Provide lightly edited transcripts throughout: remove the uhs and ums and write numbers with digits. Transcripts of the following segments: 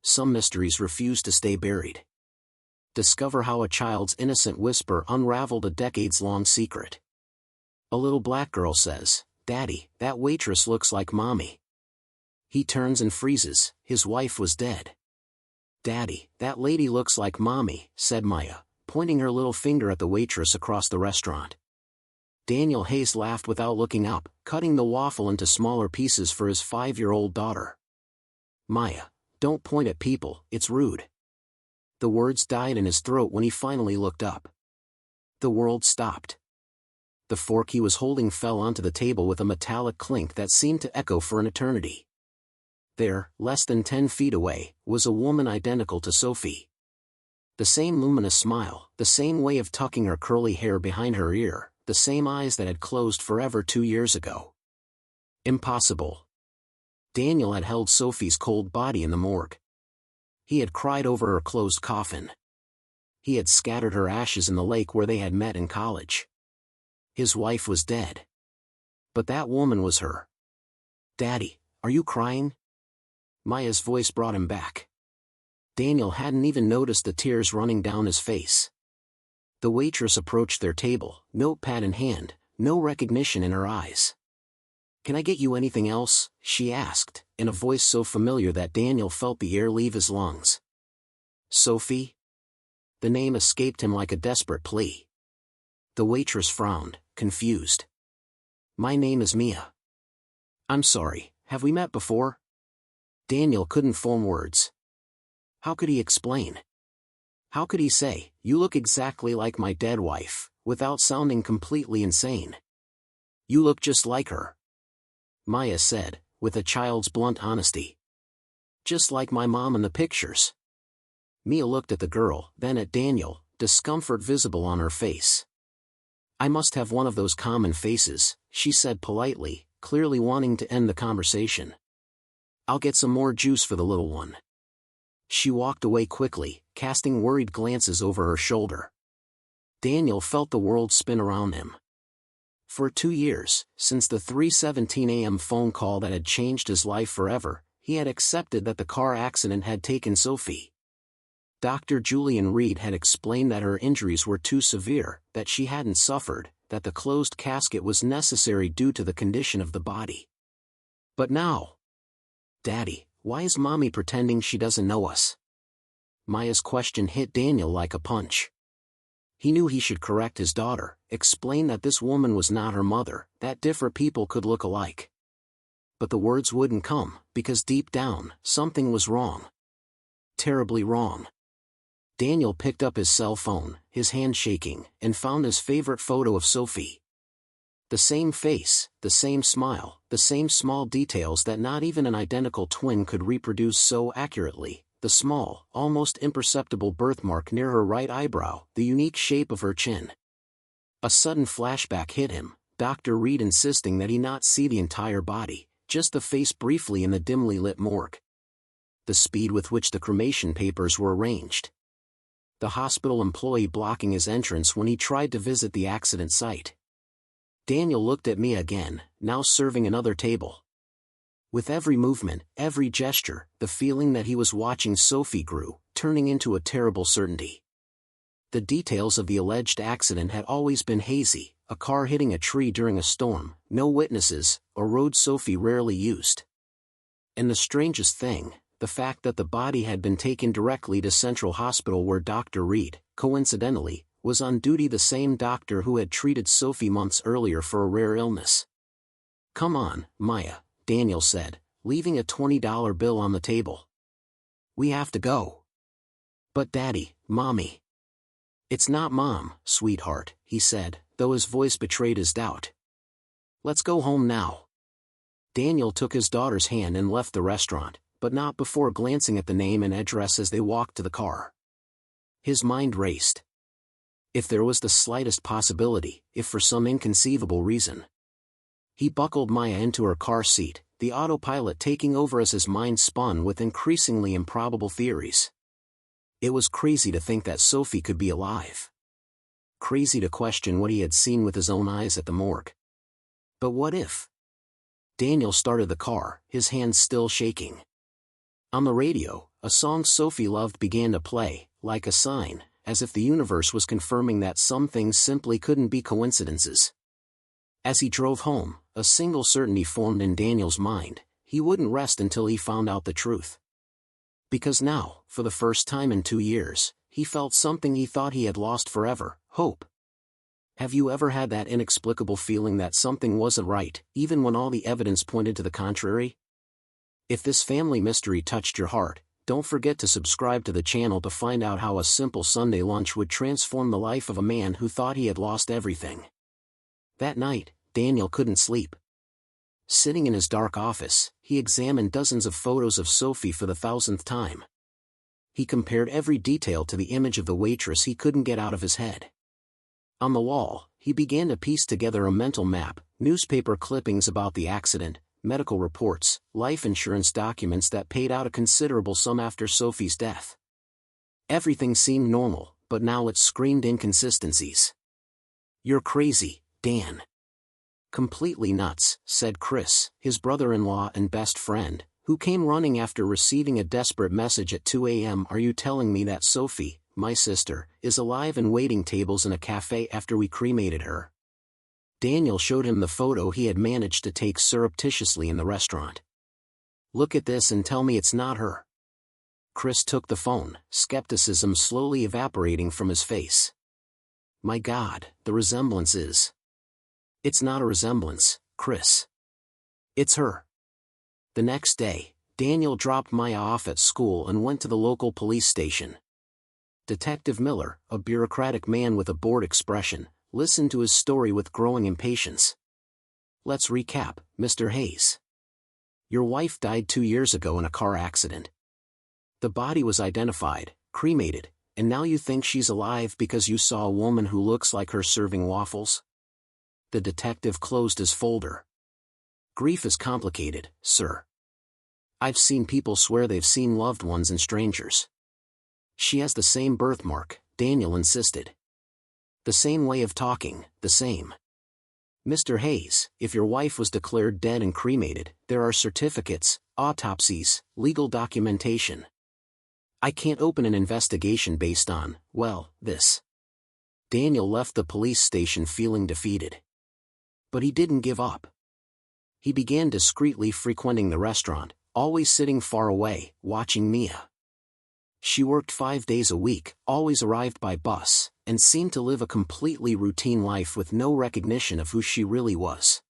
Some mysteries refuse to stay buried. Discover how a child's innocent whisper unraveled a decades-long secret. A little black girl says, "Daddy, that waitress looks like Mommy." He turns and freezes, his wife was dead. "Daddy, that lady looks like Mommy," said Maya, pointing her little finger at the waitress across the restaurant. Daniel Hayes laughed without looking up, cutting the waffle into smaller pieces for his 5-year-old daughter. "Maya, don't point at people, it's rude." The words died in his throat when he finally looked up. The world stopped. The fork he was holding fell onto the table with a metallic clink that seemed to echo for an eternity. There, less than 10 feet away, was a woman identical to Sophie. The same luminous smile, the same way of tucking her curly hair behind her ear, the same eyes that had closed forever 2 years ago. Impossible. Daniel had held Sophie's cold body in the morgue. He had cried over her closed coffin. He had scattered her ashes in the lake where they had met in college. His wife was dead. But that woman was her. "Daddy, are you crying?" Maya's voice brought him back. Daniel hadn't even noticed the tears running down his face. The waitress approached their table, notepad in hand, no recognition in her eyes. "Can I get you anything else?" she asked, in a voice so familiar that Daniel felt the air leave his lungs. "Sophie?" The name escaped him like a desperate plea. The waitress frowned, confused. "My name is Mia." "I'm sorry, have we met before?" Daniel couldn't form words. How could he explain? How could he say, "You look exactly like my dead wife," without sounding completely insane? "You look just like her," Maya said, with a child's blunt honesty. "Just like my mom in the pictures." Mia looked at the girl, then at Daniel, discomfort visible on her face. "I must have one of those common faces," she said politely, clearly wanting to end the conversation. "I'll get some more juice for the little one." She walked away quickly, casting worried glances over her shoulder. Daniel felt the world spin around him. For 2 years, since the 3:17 a.m. phone call that had changed his life forever, he had accepted that the car accident had taken Sophie. Dr. Julian Reed had explained that her injuries were too severe, that she hadn't suffered, that the closed casket was necessary due to the condition of the body. But now, "Daddy, why is Mommy pretending she doesn't know us?" Maya's question hit Daniel like a punch. He knew he should correct his daughter, explain that this woman was not her mother, that different people could look alike. But the words wouldn't come, because deep down, something was wrong. Terribly wrong. Daniel picked up his cell phone, his hand shaking, and found his favorite photo of Sophie. The same face, the same smile, the same small details that not even an identical twin could reproduce so accurately, the small, almost imperceptible birthmark near her right eyebrow, the unique shape of her chin. A sudden flashback hit him, Dr. Reed insisting that he not see the entire body, just the face briefly in the dimly lit morgue. The speed with which the cremation papers were arranged. The hospital employee blocking his entrance when he tried to visit the accident site. Daniel looked at Mia again, now serving another table. With every movement, every gesture, the feeling that he was watching Sophie grew, turning into a terrible certainty. The details of the alleged accident had always been hazy, a car hitting a tree during a storm, no witnesses, a road Sophie rarely used. And the strangest thing, the fact that the body had been taken directly to Central Hospital where Dr. Reed, coincidentally, was on duty, the same doctor who had treated Sophie months earlier for a rare illness. "Come on, Maya," Daniel said, leaving a $20 bill on the table. "We have to go." "But Daddy, Mommy." "It's not Mom, sweetheart," he said, though his voice betrayed his doubt. "Let's go home now." Daniel took his daughter's hand and left the restaurant, but not before glancing at the name and address as they walked to the car. His mind raced. If there was the slightest possibility, if for some inconceivable reason. He buckled Maya into her car seat, the autopilot taking over as his mind spun with increasingly improbable theories. It was crazy to think that Sophie could be alive. Crazy to question what he had seen with his own eyes at the morgue. But what if? Daniel started the car, his hands still shaking. On the radio, a song Sophie loved began to play, like a sign, as if the universe was confirming that some things simply couldn't be coincidences. As he drove home, a single certainty formed in Daniel's mind: he wouldn't rest until he found out the truth. Because now, for the first time in 2 years, he felt something he thought he had lost forever: hope. Have you ever had that inexplicable feeling that something wasn't right, even when all the evidence pointed to the contrary? If this family mystery touched your heart, don't forget to subscribe to the channel to find out how a simple Sunday lunch would transform the life of a man who thought he had lost everything. That night, Daniel couldn't sleep. Sitting in his dark office, he examined dozens of photos of Sophie for the 1,000th time. He compared every detail to the image of the waitress he couldn't get out of his head. On the wall, he began to piece together a mental map: newspaper clippings about the accident, medical reports, life insurance documents that paid out a considerable sum after Sophie's death. Everything seemed normal, but now it screamed inconsistencies. "You're crazy, Dan." "Completely nuts," said Chris, his brother-in-law and best friend, who came running after receiving a desperate message at 2 a.m. "Are you telling me that Sophie, my sister, is alive and waiting tables in a cafe after we cremated her?" Daniel showed him the photo he had managed to take surreptitiously in the restaurant. "Look at this and tell me it's not her." Chris took the phone, skepticism slowly evaporating from his face. "My God, the resemblance is..." "It's not a resemblance, Chris. It's her." The next day, Daniel dropped Maya off at school and went to the local police station. Detective Miller, a bureaucratic man with a bored expression, listened to his story with growing impatience. "Let's recap, Mr. Hayes. Your wife died 2 years ago in a car accident. The body was identified, cremated, and now you think she's alive because you saw a woman who looks like her serving waffles?" The detective closed his folder. "Grief is complicated, sir. I've seen people swear they've seen loved ones and strangers." "She has the same birthmark," Daniel insisted. "The same way of talking, the same." "Mr. Hayes, if your wife was declared dead and cremated, there are certificates, autopsies, legal documentation. I can't open an investigation based on, well, this." Daniel left the police station feeling defeated. But he didn't give up. He began discreetly frequenting the restaurant, always sitting far away, watching Mia. She worked 5 days a week, always arrived by bus, and seemed to live a completely routine life with no recognition of who she really was.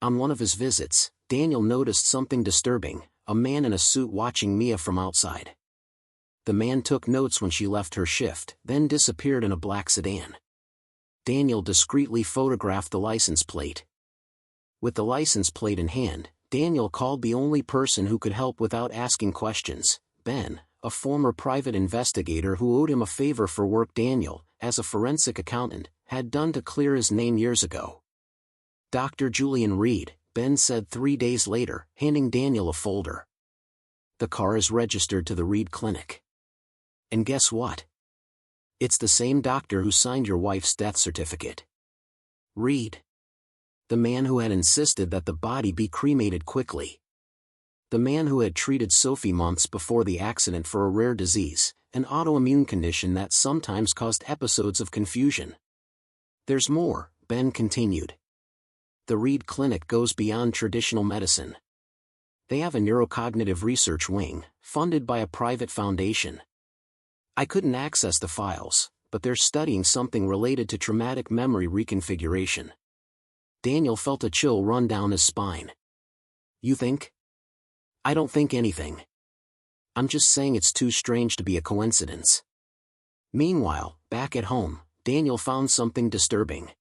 On one of his visits, Daniel noticed something disturbing: a man in a suit watching Mia from outside. The man took notes when she left her shift, then disappeared in a black sedan. Daniel discreetly photographed the license plate. With the license plate in hand, Daniel called the only person who could help without asking questions: Ben, a former private investigator who owed him a favor for work Daniel, as a forensic accountant, had done to clear his name years ago. "Dr. Julian Reed," Ben said 3 days later, handing Daniel a folder. "The car is registered to the Reed Clinic. And guess what? It's the same doctor who signed your wife's death certificate. Reed. The man who had insisted that the body be cremated quickly. The man who had treated Sophie months before the accident for a rare disease, an autoimmune condition that sometimes caused episodes of confusion." "There's more," Ben continued. "The Reed Clinic goes beyond traditional medicine. They have a neurocognitive research wing, funded by a private foundation. I couldn't access the files, but they're studying something related to traumatic memory reconfiguration." Daniel felt a chill run down his spine. "You think?" "I don't think anything. I'm just saying it's too strange to be a coincidence." Meanwhile, back at home, Daniel found something disturbing.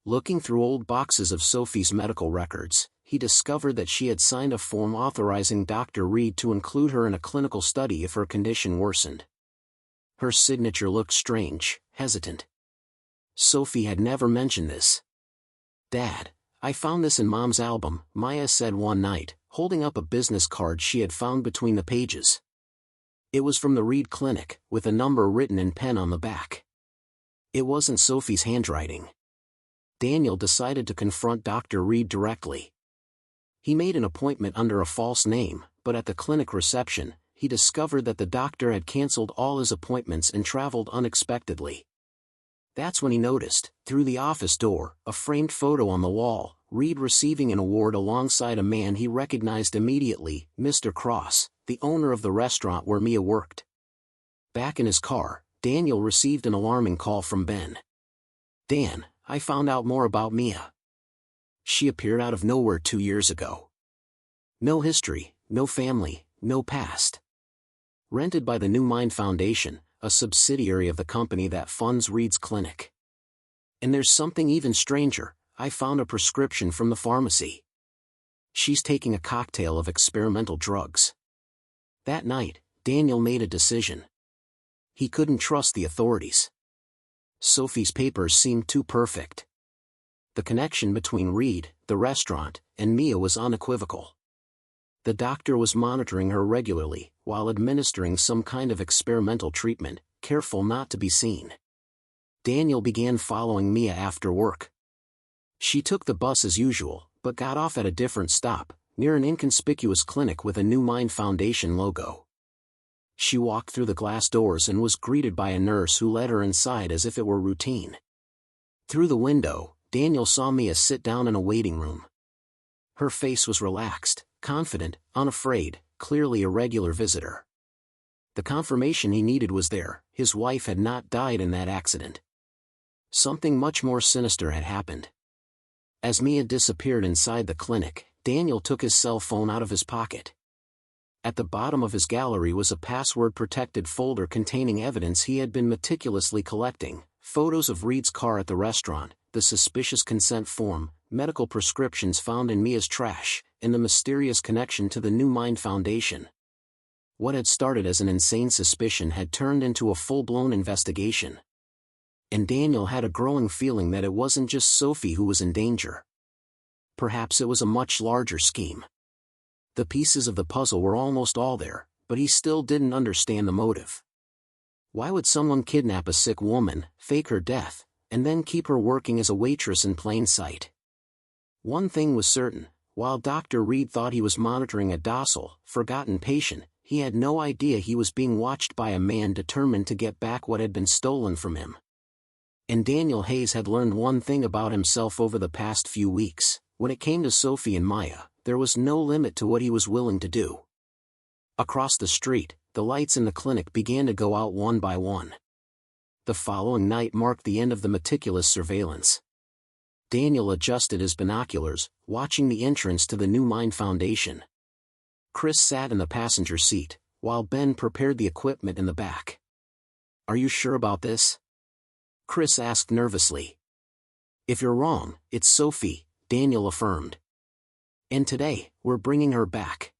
Looking through old boxes of Sophie's medical records, he discovered that she had signed a form authorizing Dr. Reed to include her in a clinical study if her condition worsened. Her signature looked strange, hesitant. Sophie had never mentioned this. "Dad, I found this in Mom's album," Maya said one night, holding up a business card she had found between the pages. It was from the Reed Clinic, with a number written in pen on the back. It wasn't Sophie's handwriting. Daniel decided to confront Dr. Reed directly. He made an appointment under a false name, but at the clinic reception, he discovered that the doctor had canceled all his appointments and traveled unexpectedly. That's when he noticed, through the office door, a framed photo on the wall, Reed receiving an award alongside a man he recognized immediately, Mr. Cross, the owner of the restaurant where Mia worked. Back in his car, Daniel received an alarming call from Ben. "Dan, I found out more about Mia. She appeared out of nowhere 2 years ago. No history, no family, no past. Rented by the New Mind Foundation, a subsidiary of the company that funds Reed's clinic. And there's something even stranger, I found a prescription from the pharmacy. She's taking a cocktail of experimental drugs." That night, Daniel made a decision. He couldn't trust the authorities. Sophie's papers seemed too perfect. The connection between Reed, the restaurant, and Mia was unequivocal. The doctor was monitoring her regularly, while administering some kind of experimental treatment, careful not to be seen. Daniel began following Mia after work. She took the bus as usual, but got off at a different stop, near an inconspicuous clinic with a New Mind Foundation logo. She walked through the glass doors and was greeted by a nurse who led her inside as if it were routine. Through the window, Daniel saw Mia sit down in a waiting room. Her face was relaxed, confident, unafraid, clearly a regular visitor. The confirmation he needed was there, his wife had not died in that accident. Something much more sinister had happened. As Mia disappeared inside the clinic, Daniel took his cell phone out of his pocket. At the bottom of his gallery was a password-protected folder containing evidence he had been meticulously collecting: photos of Reed's car at the restaurant, the suspicious consent form, medical prescriptions found in Mia's trash, and the mysterious connection to the New Mind Foundation. What had started as an insane suspicion had turned into a full-blown investigation. And Daniel had a growing feeling that it wasn't just Sophie who was in danger. Perhaps it was a much larger scheme. The pieces of the puzzle were almost all there, but he still didn't understand the motive. Why would someone kidnap a sick woman, fake her death, and then keep her working as a waitress in plain sight? One thing was certain: while Dr. Reed thought he was monitoring a docile, forgotten patient, he had no idea he was being watched by a man determined to get back what had been stolen from him. And Daniel Hayes had learned one thing about himself over the past few weeks: when it came to Sophie and Maya, there was no limit to what he was willing to do. Across the street, the lights in the clinic began to go out one by one. The following night marked the end of the meticulous surveillance. Daniel adjusted his binoculars, watching the entrance to the New Mind Foundation. Chris sat in the passenger seat, while Ben prepared the equipment in the back. "Are you sure about this?" Chris asked nervously. "If you're wrong, it's Sophie," Daniel affirmed. "And today, we're bringing her back."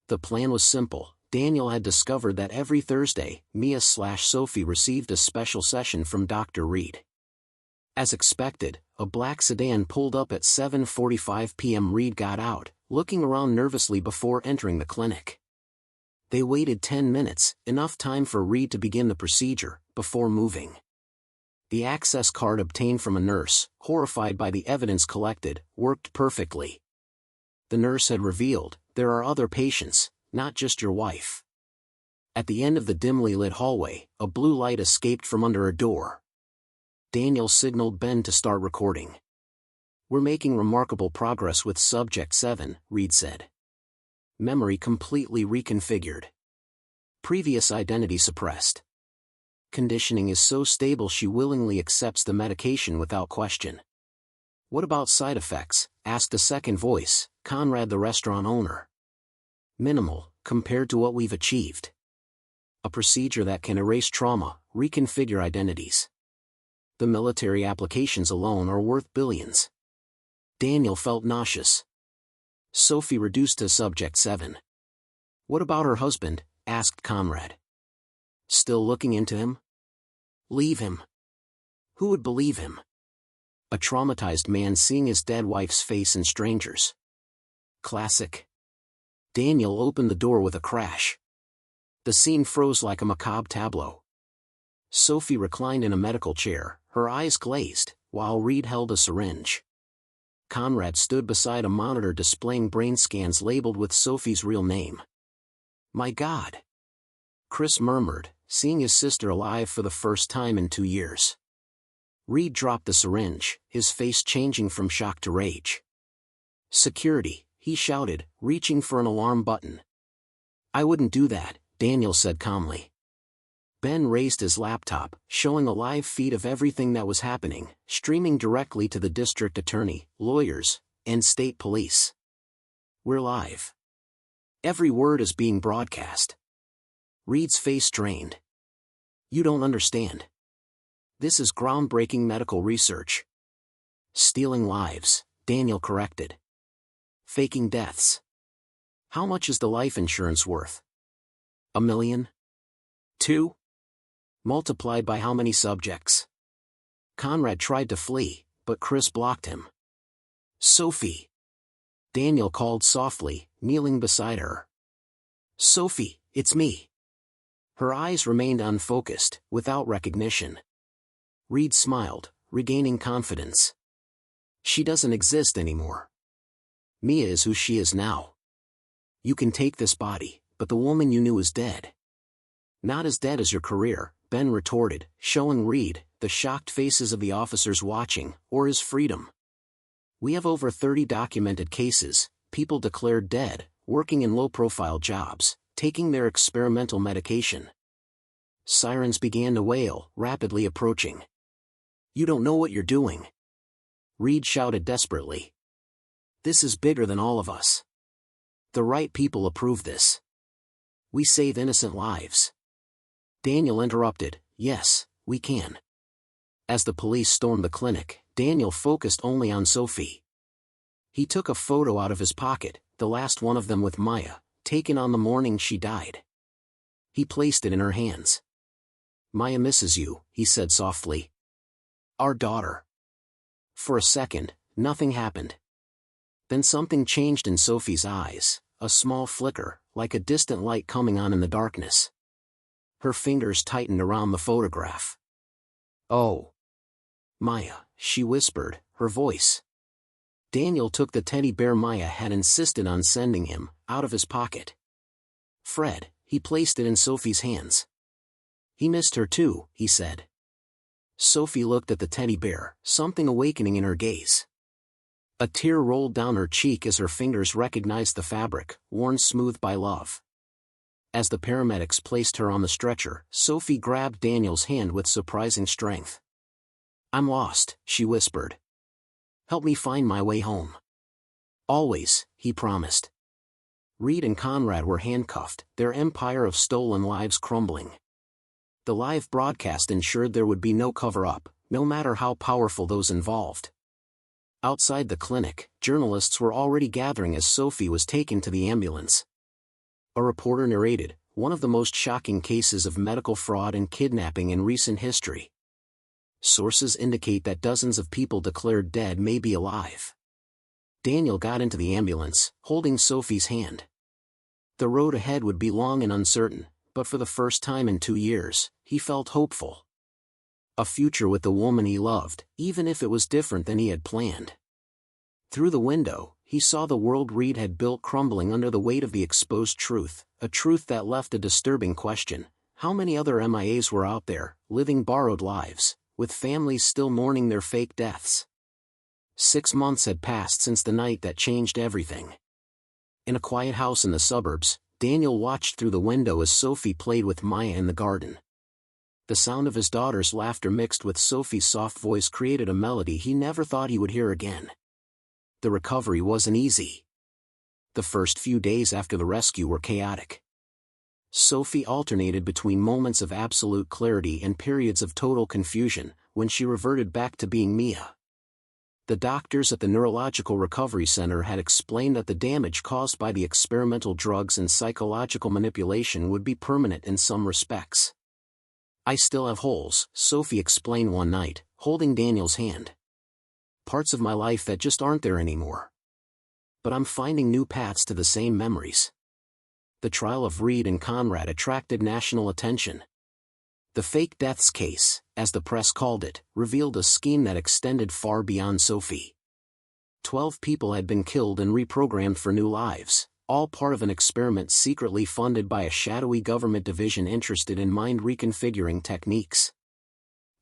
The plan was simple. Daniel had discovered that every Thursday, Mia/Sophie received a special session from Dr. Reed. As expected, a black sedan pulled up at 7:45 p.m. Reed got out, looking around nervously before entering the clinic. They waited 10 minutes, enough time for Reed to begin the procedure, before moving. The access card obtained from a nurse, horrified by the evidence collected, worked perfectly. The nurse had revealed, "There are other patients, not just your wife." At the end of the dimly lit hallway, a blue light escaped from under a door. Daniel signaled Ben to start recording. "We're making remarkable progress with Subject 7, Reed said. Memory completely reconfigured. Previous identity suppressed. Conditioning is so stable she willingly accepts the medication without question." "What about side effects?" asked a second voice, Conrad, the restaurant owner. "Minimal, compared to what we've achieved. A procedure that can erase trauma, reconfigure identities. The military applications alone are worth billions." Daniel felt nauseous. Sophie reduced to Subject 7. "What about her husband?" asked Conrad. "Still looking into him?" "Leave him. Who would believe him? A traumatized man seeing his dead wife's face in strangers. Classic." Daniel opened the door with a crash. The scene froze like a macabre tableau. Sophie reclined in a medical chair, her eyes glazed, while Reed held a syringe. Conrad stood beside a monitor displaying brain scans labeled with Sophie's real name. My God. Chris murmured, seeing his sister alive for the first time in 2 years. Reed dropped the syringe, his face changing from shock to rage. Security, he shouted, reaching for an alarm button. I wouldn't do that, Daniel said calmly. Ben raised his laptop, showing a live feed of everything that was happening, streaming directly to the district attorney, lawyers, and state police. We're live. Every word is being broadcast. Reed's face drained. You don't understand. This is groundbreaking medical research. Stealing lives, Daniel corrected. Faking deaths. How much is the life insurance worth? $1 million? 2? Multiplied by how many subjects? Conrad tried to flee, but Chris blocked him. Sophie. Daniel called softly, kneeling beside her. Sophie, it's me. Her eyes remained unfocused, without recognition. Reed smiled, regaining confidence. She doesn't exist anymore. Mia is who she is now. You can take this body, but the woman you knew is dead. Not as dead as your career, Ben retorted, showing Reed the shocked faces of the officers watching, or his freedom. We have over 30 documented cases, people declared dead, working in low-profile jobs, taking their experimental medication. Sirens began to wail, rapidly approaching. You don't know what you're doing. Reed shouted desperately. This is bigger than all of us. The right people approve this. We save innocent lives. Daniel interrupted, yes, we can. As the police stormed the clinic, Daniel focused only on Sophie. He took a photo out of his pocket, the last one of them with Maya, taken on the morning she died. He placed it in her hands. Maya misses you, he said softly. Our daughter. For a second, nothing happened. Then something changed in Sophie's eyes, a small flicker, like a distant light coming on in the darkness. Her fingers tightened around the photograph. Oh. Maya, she whispered, her voice. Daniel took the teddy bear Maya had insisted on sending him, out of his pocket. Fred, he placed it in Sophie's hands. He missed her too, he said. Sophie looked at the teddy bear, something awakening in her gaze. A tear rolled down her cheek as her fingers recognized the fabric, worn smooth by love. As the paramedics placed her on the stretcher, Sophie grabbed Daniel's hand with surprising strength. I'm lost, she whispered. Help me find my way home. Always, he promised. Reed and Conrad were handcuffed, their empire of stolen lives crumbling. The live broadcast ensured there would be no cover-up, no matter how powerful those involved. Outside the clinic, journalists were already gathering as Sophie was taken to the ambulance. A reporter narrated, one of the most shocking cases of medical fraud and kidnapping in recent history. Sources indicate that dozens of people declared dead may be alive. Daniel got into the ambulance, holding Sophie's hand. The road ahead would be long and uncertain, but for the first time in 2 years, he felt hopeful. A future with the woman he loved, even if it was different than he had planned. Through the window, he saw the world Reed had built crumbling under the weight of the exposed truth, a truth that left a disturbing question. How many other MIAs were out there, living borrowed lives, with families still mourning their fake deaths? 6 months had passed since the night that changed everything. In a quiet house in the suburbs, Daniel watched through the window as Sophie played with Maya in the garden. The sound of his daughter's laughter mixed with Sophie's soft voice created a melody he never thought he would hear again. The recovery wasn't easy. The first few days after the rescue were chaotic. Sophie alternated between moments of absolute clarity and periods of total confusion, when she reverted back to being Mia. The doctors at the Neurological Recovery Center had explained that the damage caused by the experimental drugs and psychological manipulation would be permanent in some respects. I still have holes, Sophie explained one night, holding Daniel's hand. Parts of my life that just aren't there anymore. But I'm finding new paths to the same memories. The trial of Reed and Conrad attracted national attention. The fake deaths case, as the press called it, revealed a scheme that extended far beyond Sophie. 12 people had been killed and reprogrammed for new lives, all part of an experiment secretly funded by a shadowy government division interested in mind reconfiguring techniques.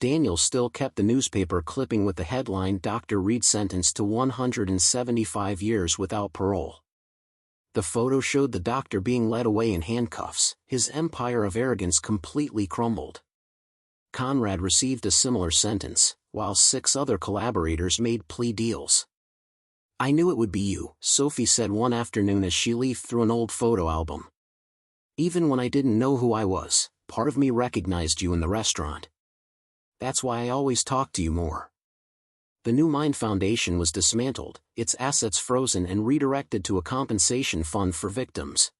Daniel still kept the newspaper clipping with the headline "Dr. Reed sentenced to 175 years without parole." The photo showed the doctor being led away in handcuffs, his empire of arrogance completely crumbled. Conrad received a similar sentence, while 6 other collaborators made plea deals. "I knew it would be you," Sophie said one afternoon as she leafed through an old photo album. "Even when I didn't know who I was, part of me recognized you in the restaurant. That's why I always talk to you more." The New Mind Foundation was dismantled, its assets frozen and redirected to a compensation fund for victims.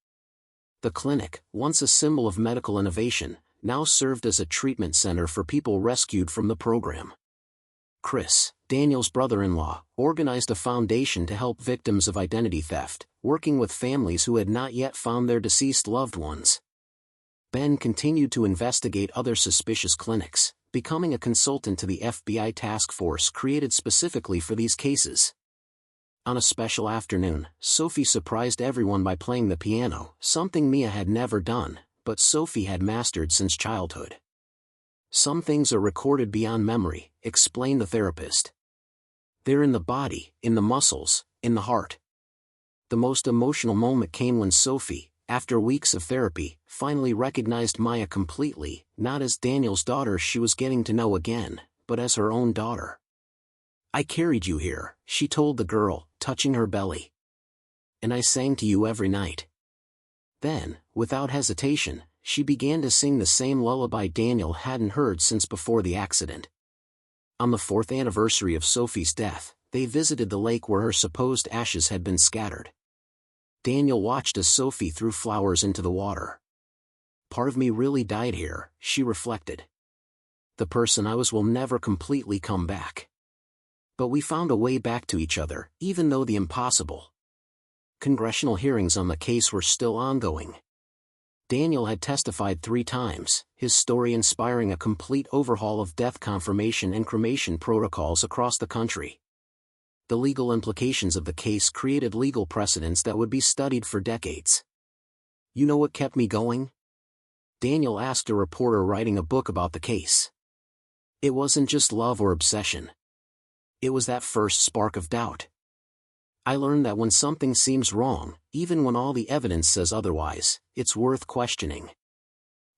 The clinic, once a symbol of medical innovation, now served as a treatment center for people rescued from the program. Chris, Daniel's brother-in-law, organized a foundation to help victims of identity theft, working with families who had not yet found their deceased loved ones. Ben continued to investigate other suspicious clinics, becoming a consultant to the FBI task force created specifically for these cases. On a special afternoon, Sophie surprised everyone by playing the piano, something Mia had never done, but Sophie had mastered since childhood. "Some things are recorded beyond memory," explained the therapist. "They're in the body, in the muscles, in the heart." The most emotional moment came when Sophie, after weeks of therapy, finally recognized Maya completely, not as Daniel's daughter she was getting to know again, but as her own daughter. "I carried you here," she told the girl, touching her belly. "And I sang to you every night." Then, without hesitation, she began to sing the same lullaby Daniel hadn't heard since before the accident. On the 4th anniversary of Sophie's death, they visited the lake where her supposed ashes had been scattered. Daniel watched as Sophie threw flowers into the water. "Part of me really died here," she reflected. "The person I was will never completely come back. But we found a way back to each other, even though the impossible." Congressional hearings on the case were still ongoing. Daniel had testified 3 times, his story inspiring a complete overhaul of death confirmation and cremation protocols across the country. The legal implications of the case created legal precedents that would be studied for decades. "You know what kept me going?" Daniel asked a reporter writing a book about the case. "It wasn't just love or obsession. It was that first spark of doubt. I learned that when something seems wrong, even when all the evidence says otherwise, it's worth questioning."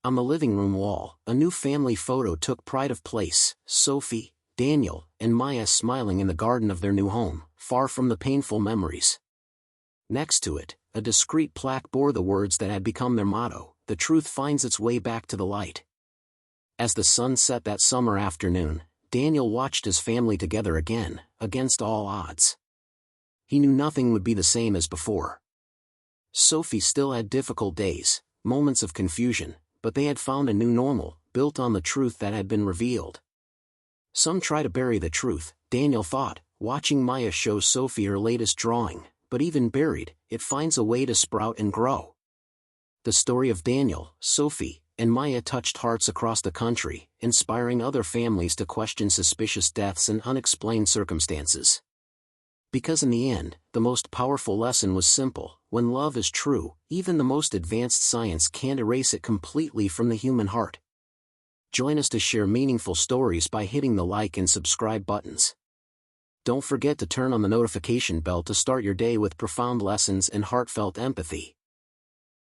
On the living room wall, a new family photo took pride of place: Sophie, Daniel, and Maya smiling in the garden of their new home, far from the painful memories. Next to it, a discreet plaque bore the words that had become their motto: "The truth finds its way back to the light." As the sun set that summer afternoon, Daniel watched his family together again, against all odds. He knew nothing would be the same as before. Sophie still had difficult days, moments of confusion, but they had found a new normal, built on the truth that had been revealed. Some try to bury the truth, Daniel thought, watching Maya show Sophie her latest drawing, but even buried, it finds a way to sprout and grow. The story of Daniel, Sophie, and Maya touched hearts across the country, inspiring other families to question suspicious deaths and unexplained circumstances. Because in the end, the most powerful lesson was simple: when love is true, even the most advanced science can't erase it completely from the human heart. Join us to share meaningful stories by hitting the like and subscribe buttons. Don't forget to turn on the notification bell to start your day with profound lessons and heartfelt empathy.